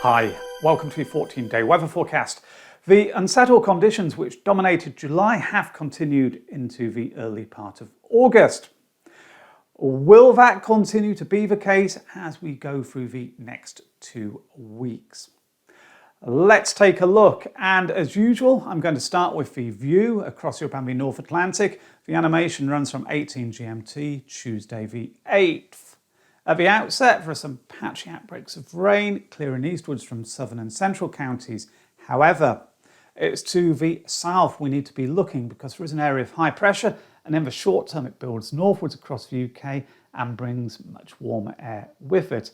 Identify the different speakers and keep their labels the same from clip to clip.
Speaker 1: Hi, welcome to the 14-day weather forecast. The unsettled conditions which dominated July have continued into the early part of August. Will that continue to be the case as we go through the next 2 weeks? Let's take a look, and as usual I'm going to start with the view across Europe and the North Atlantic. The animation runs from 18 GMT, Tuesday the 8th. At the outset, there are some patchy outbreaks of rain clearing eastwards from southern and central counties. However, it's to the south we need to be looking because there is an area of high pressure, and in the short term it builds northwards across the UK and brings much warmer air with it.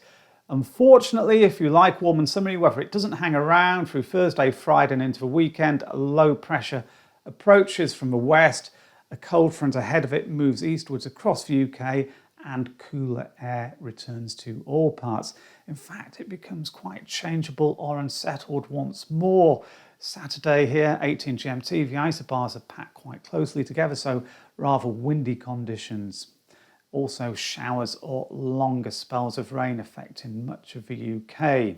Speaker 1: Unfortunately, if you like warm and summery weather, it doesn't hang around through Thursday, Friday and into the weekend. A low pressure approaches from the west, a cold front ahead of it moves eastwards across the UK, and cooler air returns to all parts. In fact, it becomes quite changeable or unsettled once more. Saturday here, 18 GMT, the isobars are packed quite closely together, so rather windy conditions. Also showers or longer spells of rain affecting much of the UK.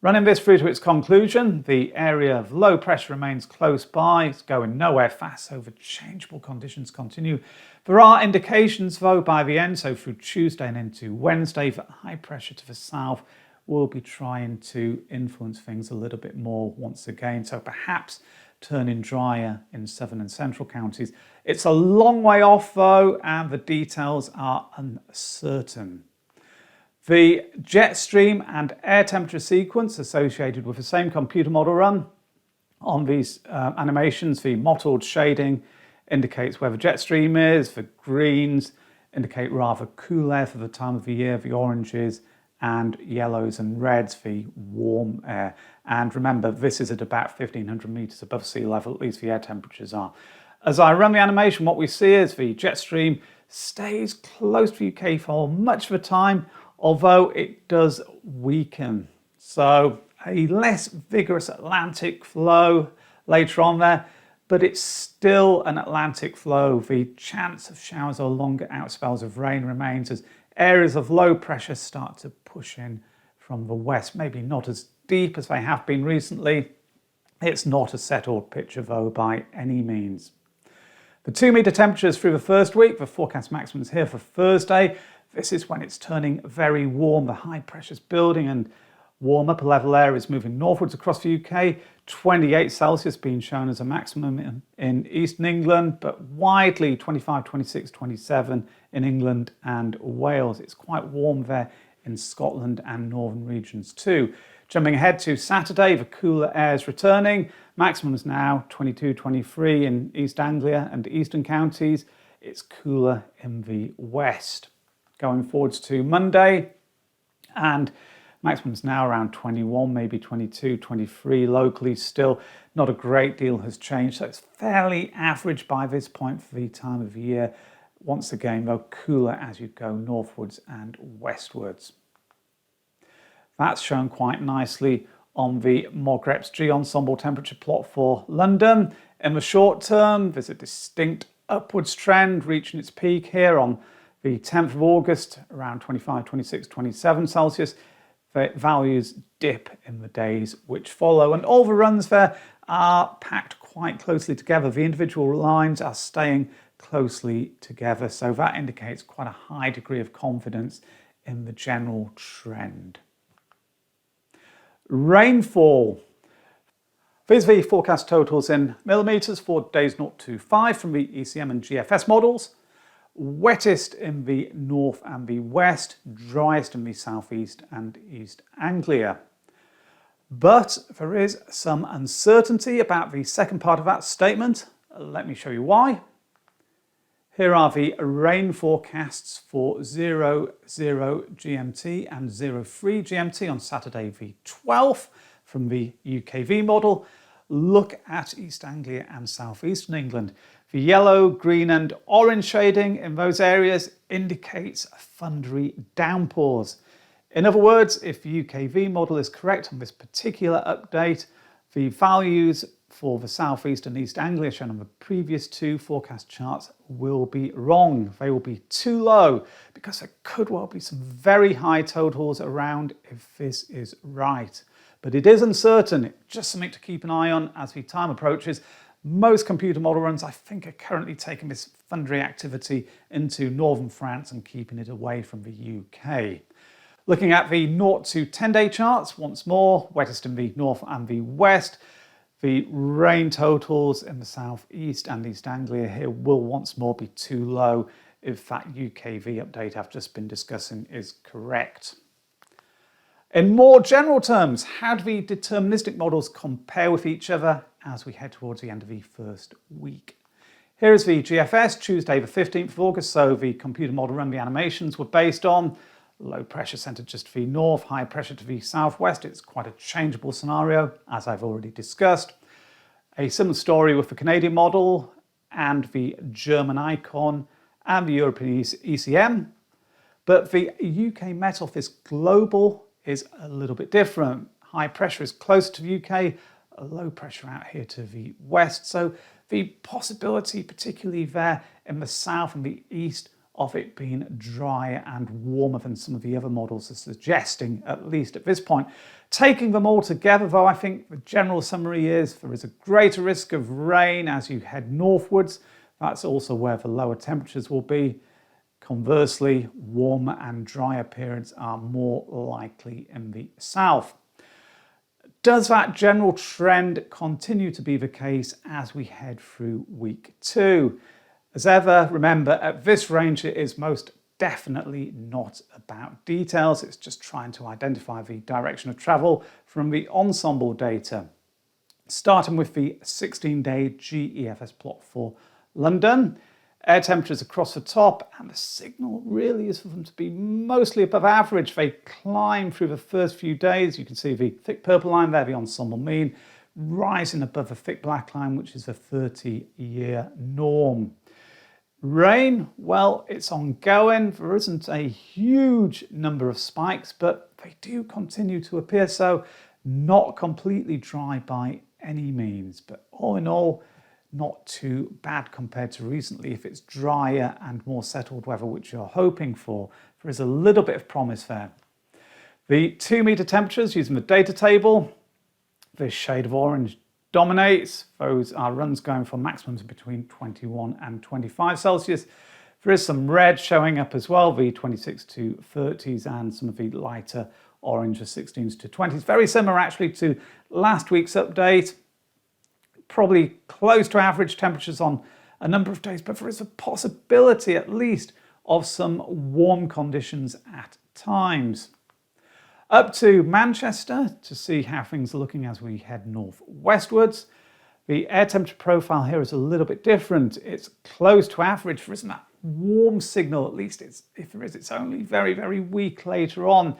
Speaker 1: Running this through to its conclusion, the area of low pressure remains close by. It's going nowhere fast, so the changeable conditions continue. There are indications, though, by the end, so through Tuesday and into Wednesday, that high pressure to the south will be trying to influence things a little bit more once again, so perhaps turning drier in southern and central counties. It's a long way off, though, and the details are uncertain. The jet stream and air temperature sequence associated with the same computer model run on these animations. The mottled shading indicates where the jet stream is, the greens indicate rather cool air for the time of the year, the oranges and yellows and reds, the warm air. And remember, this is at about 1,500 metres above sea level, at least the air temperatures are. As I run the animation, what we see is the jet stream stays close to the UK for much of the time, although it does weaken. So a less vigorous Atlantic flow later on there, but it's still an Atlantic flow. The chance of showers or longer outspells of rain remains as areas of low pressure start to push in from the west. Maybe not as deep as they have been recently. It's not a settled picture though by any means. The 2 metre temperatures through the first week, the forecast maximum is here for Thursday. This is when it's turning very warm. The high pressure's building and warm upper level air is moving northwards across the UK. 28 Celsius being shown as a maximum in eastern England, but widely 25, 26, 27 in England and Wales. It's quite warm there in Scotland and northern regions too. Jumping ahead to Saturday, the cooler air is returning. Maximums now 22, 23 in East Anglia and eastern counties. It's cooler in the west. Going forwards to Monday, and maximums now around 21, maybe 22, 23 locally. Still not a great deal has changed, so it's fairly average by this point for the time of year. Once again, though, cooler as you go northwards and westwards. That's shown quite nicely on the Mogreps G ensemble temperature plot for London. In the short term, there's a distinct upwards trend reaching its peak here on the 10th of August, around 25, 26, 27 Celsius. The values dip in the days which follow, and all the runs there are packed quite closely together. The individual lines are staying closely together, so that indicates quite a high degree of confidence in the general trend. Rainfall. These are the forecast totals in millimetres for days 0 to 5 from the ECM and GFS models. Wettest in the north and the west, driest in the southeast and East Anglia. But there is some uncertainty about the second part of that statement. Let me show you why. Here are the rain forecasts for 00 GMT and 03 GMT on Saturday the 12th from the UKV model. Look at East Anglia and southeastern England. The yellow, green and orange shading in those areas indicates thundery downpours. In other words, if the UKV model is correct on this particular update, the values for the southeast and East Anglia shown on the previous two forecast charts will be wrong. They will be too low because there could well be some very high totals around if this is right. But it is uncertain. It's just something to keep an eye on as the time approaches. Most computer model runs, I think, are currently taking this thundery activity into northern France and keeping it away from the UK. Looking at the 0 to 10-day charts once more, wettest in the north and the west. The rain totals in the southeast and East Anglia here will once more be too low if that UKV update I've just been discussing is correct. In more general terms, how do the deterministic models compare with each other as we head towards the end of the first week? Here is the GFS, Tuesday the 15th of August, so the computer model run the animations were based on low pressure centred just to the north, high pressure to the southwest. It's quite a changeable scenario, as I've already discussed. A similar story with the Canadian model and the German icon and the European ECM. But the UK Met Office global is a little bit different. High pressure is closer to the UK, a low pressure out here to the west. So the possibility, particularly there in the south and the east, of it being drier and warmer than some of the other models are suggesting, at least at this point. Taking them all together, though, I think the general summary is there is a greater risk of rain as you head northwards. That's also where the lower temperatures will be. Conversely, warmer and drier periods are more likely in the south. Does that general trend continue to be the case as we head through week 2? As ever, remember, at this range it is most definitely not about details. It's just trying to identify the direction of travel from the Ensemble data. Starting with the 16-day GEFS plot for London. Air temperatures across the top, and the signal really is for them to be mostly above average. They climb through the first few days. You can see the thick purple line there, the ensemble mean, rising above the thick black line, which is the 30-year norm. Rain, well, it's ongoing. There isn't a huge number of spikes, but they do continue to appear, so not completely dry by any means. But all in all, not too bad compared to recently. If it's drier and more settled weather, which you're hoping for, there is a little bit of promise there. The 2-meter temperatures using the data table, this shade of orange dominates. Those are runs going for maximums between 21 and 25 Celsius. There is some red showing up as well, the 26 to 30s and some of the lighter orange, the 16s to 20s. Very similar actually to last week's update. Probably close to average temperatures on a number of days, but there is a possibility at least of some warm conditions at times. Up to Manchester to see how things are looking as we head northwestwards. The air temperature profile here is a little bit different. It's close to average. There isn't that warm signal, at least if there is, it's only very, very weak later on.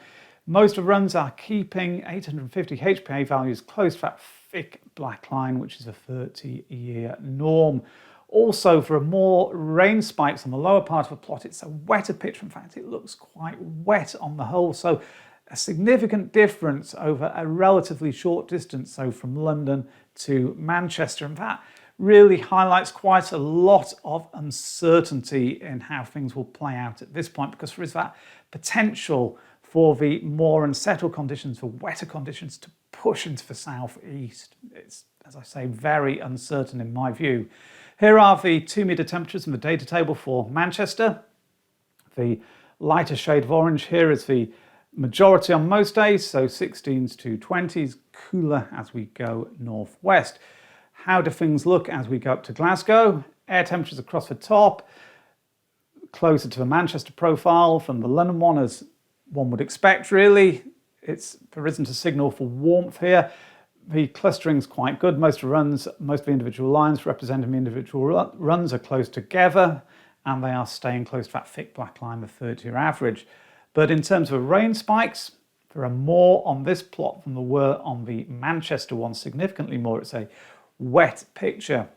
Speaker 1: Most of the runs are keeping 850 HPA values close to that thick black line, which is a 30-year norm. Also, for more rain spikes on the lower part of the plot, it's a wetter picture. In fact, it looks quite wet on the whole. So a significant difference over a relatively short distance, so from London to Manchester. And that really highlights quite a lot of uncertainty in how things will play out at this point, because there is that potential for the more unsettled conditions, for wetter conditions, to push into the southeast. It's, as I say, very uncertain in my view. Here are the 2-meter temperatures in the data table for Manchester. The lighter shade of orange here is the majority on most days, so 16s to 20s, cooler as we go northwest. How do things look as we go up to Glasgow? Air temperatures across the top, closer to the Manchester profile from the London one, as one would expect really. There isn't a signal for warmth here. The clustering is quite good. Most of the individual lines representing the individual runs are close together, and they are staying close to that thick black line, the 30-year average. But in terms of rain spikes, there are more on this plot than there were on the Manchester one, significantly more. It's a wet picture.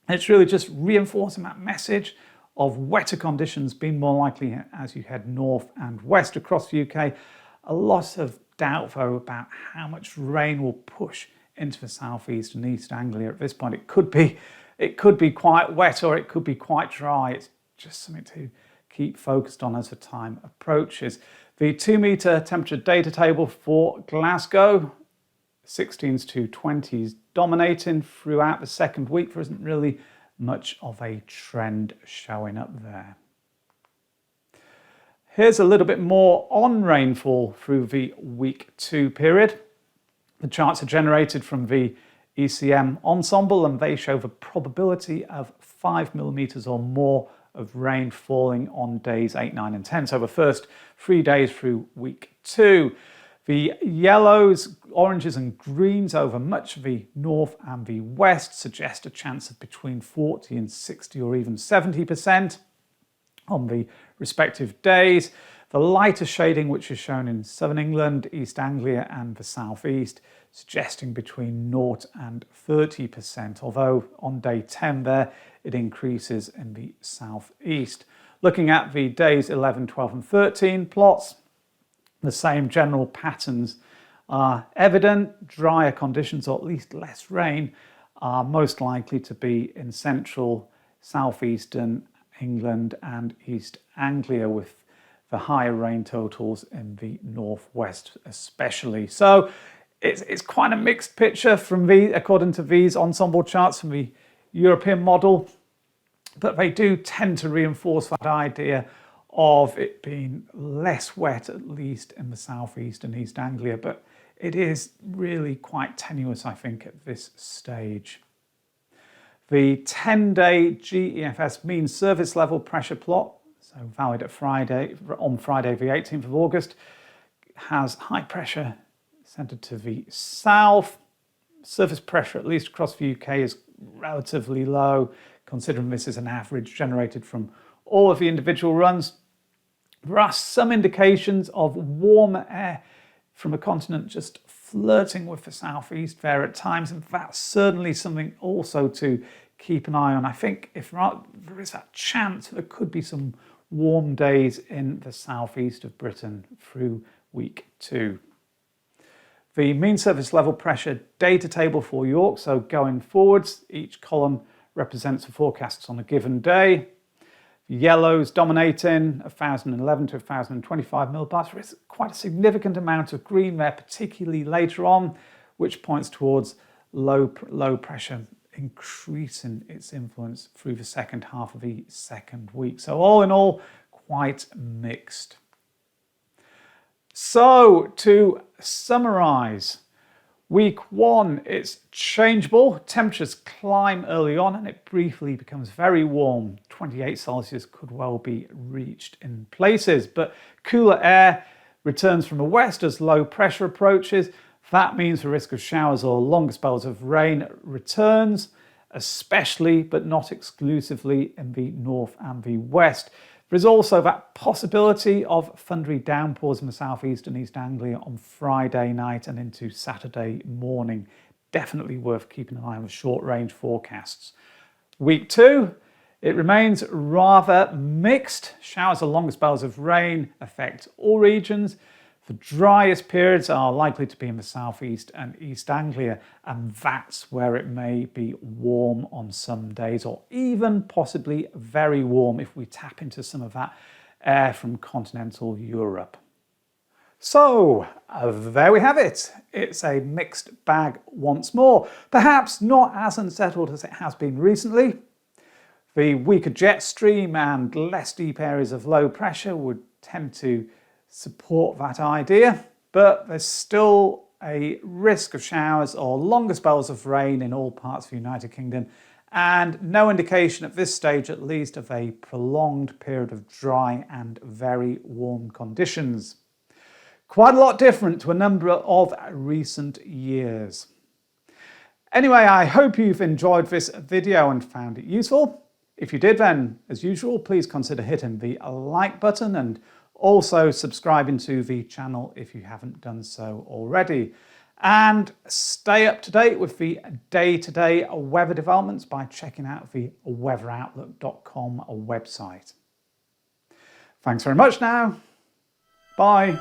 Speaker 1: It's really just reinforcing that message of wetter conditions being more likely as you head north and west across the UK. A lot of doubt, though, about how much rain will push into the southeast and East Anglia at this point. It could be quite wet or it could be quite dry. It's just something to keep focused on as the time approaches. The 2-metre temperature data table for Glasgow, 16s to 20s dominating throughout the second week. There isn't really much of a trend showing up there. Here's a little bit more on rainfall through the week 2 period. The charts are generated from the ECM Ensemble and they show the probability of 5 millimetres or more of rain falling on days 8, 9 and 10. So the first 3 days through week 2. The yellows, oranges and greens over much of the north and the west suggest a chance of between 40 and 60 or even 70% on the respective days. The lighter shading, which is shown in southern England, East Anglia and the southeast, suggesting between 0 and 30%, although on day 10 there, it increases in the southeast. Looking at the days 11, 12 and 13 plots, the same general patterns are evident. Drier conditions, or at least less rain, are most likely to be in central, southeastern England and East Anglia, with the higher rain totals in the northwest especially. So it's quite a mixed picture according to these ensemble charts from the European model, but they do tend to reinforce that idea of it being less wet, at least in the southeast and East Anglia, but it is really quite tenuous, I think, at this stage. The 10-day GEFS mean surface level pressure plot, so valid at on Friday the 18th of August, has high pressure centred to the south. Surface pressure, at least across the UK, is relatively low, considering this is an average generated from all of the individual runs. There are some indications of warmer air from a continent just flirting with the southeast there at times, and that's certainly something also to keep an eye on. I think if there is that chance there could be some warm days in the southeast of Britain through week 2. The mean surface level pressure data table for York, so going forwards, each column represents the forecasts on a given day. Yellows dominating 1,011 to 1,025 millibars. There is quite a significant amount of green there, particularly later on, which points towards low pressure increasing its influence through the second half of the second week. So all in all, quite mixed. So to summarise, week 1, it's changeable. Temperatures climb early on and it briefly becomes very warm. 28 Celsius could well be reached in places, but cooler air returns from the west as low pressure approaches. That means the risk of showers or longer spells of rain returns, especially but not exclusively in the north and the west. There is also that possibility of thundery downpours in the southeast and East Anglia on Friday night and into Saturday morning. Definitely worth keeping an eye on the short range forecasts. Week 2, it remains rather mixed. Showers or longer spells of rain affect all regions. The driest periods are likely to be in the southeast and East Anglia, and that's where it may be warm on some days, or even possibly very warm if we tap into some of that air from continental Europe. So there we have it. It's a mixed bag once more. Perhaps not as unsettled as it has been recently. The weaker jet stream and less deep areas of low pressure would tend to support that idea, but there's still a risk of showers or longer spells of rain in all parts of the United Kingdom, and no indication at this stage at least of a prolonged period of dry and very warm conditions. Quite a lot different to a number of recent years. Anyway, I hope you've enjoyed this video and found it useful. If you did, then as usual, please consider hitting the like button and also subscribing to the channel if you haven't done so already. And stay up to date with the day-to-day weather developments by checking out the TheWeatherOutlook.com website. Thanks very much now. Bye.